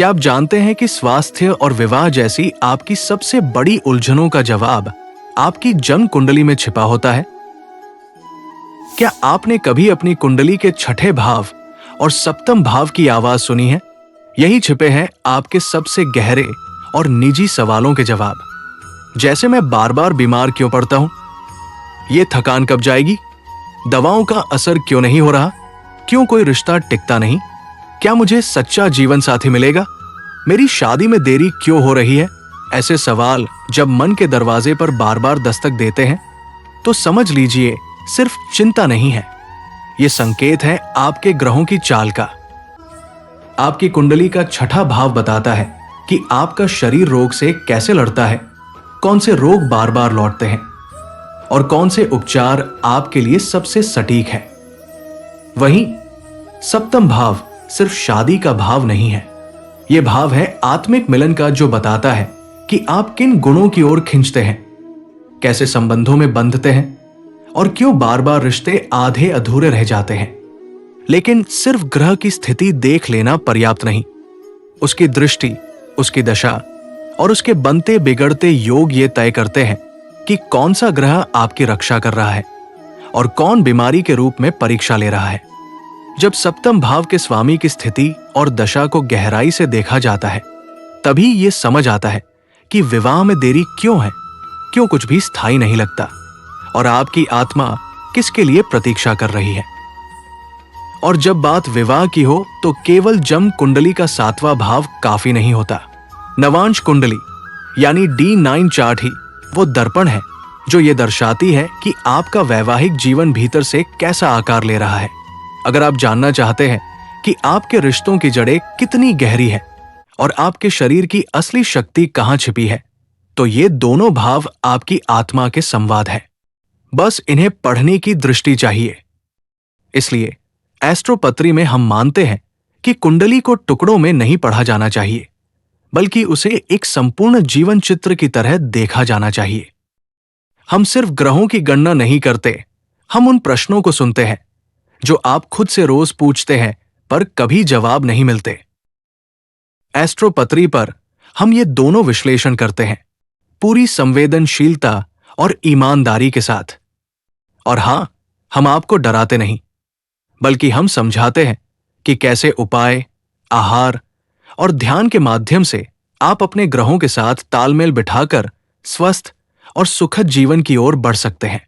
क्या आप जानते हैं कि स्वास्थ्य और विवाह जैसी आपकी सबसे बड़ी उलझनों का जवाब आपकी जन्म कुंडली में छिपा होता है? क्या आपने कभी अपनी कुंडली के छठे भाव और सप्तम भाव की आवाज सुनी है? यही छिपे हैं आपके सबसे गहरे और निजी सवालों के जवाब। जैसे मैं बार बार बीमार क्यों पड़ता हूं? ये थकान कब जाएगी? दवाओं का असर क्यों नहीं हो रहा? क्यों कोई रिश्ता टिकता नहीं? क्या मुझे सच्चा जीवन साथी मिलेगा? मेरी शादी में देरी क्यों हो रही है? ऐसे सवाल जब मन के दरवाजे पर बार बार दस्तक देते हैं तो समझ लीजिए सिर्फ चिंता नहीं है, ये संकेत है आपके ग्रहों की चाल का। आपकी कुंडली का छठा भाव बताता है कि आपका शरीर रोग से कैसे लड़ता है, कौन से रोग बार बार लौटते हैं और कौन से उपचार आपके लिए सबसे सटीक है। वहीं सप्तम भाव सिर्फ शादी का भाव नहीं है, यह भाव है आत्मिक मिलन का, जो बताता है कि आप किन गुणों की ओर खिंचते हैं, कैसे संबंधों में बंधते हैं और क्यों बार बार रिश्ते आधे अधूरे रह जाते हैं। लेकिन सिर्फ ग्रह की स्थिति देख लेना पर्याप्त नहीं, उसकी दृष्टि, उसकी दशा और उसके बनते बिगड़ते योग ये तय करते हैं कि कौन सा ग्रह आपकी रक्षा कर रहा है और कौन बीमारी के रूप में परीक्षा ले रहा है। जब सप्तम भाव के स्वामी की स्थिति और दशा को गहराई से देखा जाता है, तभी ये समझ आता है कि विवाह में देरी क्यों है, क्यों कुछ भी स्थायी नहीं लगता और आपकी आत्मा किसके लिए प्रतीक्षा कर रही है। और जब बात विवाह की हो तो केवल जन्म कुंडली का सातवां भाव काफी नहीं होता। नवांश कुंडली यानी D9 चार्ट ही वो दर्पण है जो ये दर्शाती है कि आपका वैवाहिक जीवन भीतर से कैसा आकार ले रहा है। अगर आप जानना चाहते हैं कि आपके रिश्तों की जड़ें कितनी गहरी है और आपके शरीर की असली शक्ति कहां छिपी है, तो ये दोनों भाव आपकी आत्मा के संवाद है। बस इन्हें पढ़ने की दृष्टि चाहिए। इसलिए एस्ट्रोपत्री में हम मानते हैं कि कुंडली को टुकड़ों में नहीं पढ़ा जाना चाहिए, बल्कि उसे एक संपूर्ण जीवन चित्र की तरह देखा जाना चाहिए। हम सिर्फ ग्रहों की गणना नहीं करते, हम उन प्रश्नों को सुनते हैं जो आप खुद से रोज पूछते हैं पर कभी जवाब नहीं मिलते। एस्ट्रोपत्री पर हम ये दोनों विश्लेषण करते हैं, पूरी संवेदनशीलता और ईमानदारी के साथ। और हां, हम आपको डराते नहीं, बल्कि हम समझाते हैं कि कैसे उपाय, आहार और ध्यान के माध्यम से आप अपने ग्रहों के साथ तालमेल बिठाकर स्वस्थ और सुखद जीवन की ओर बढ़ सकते हैं।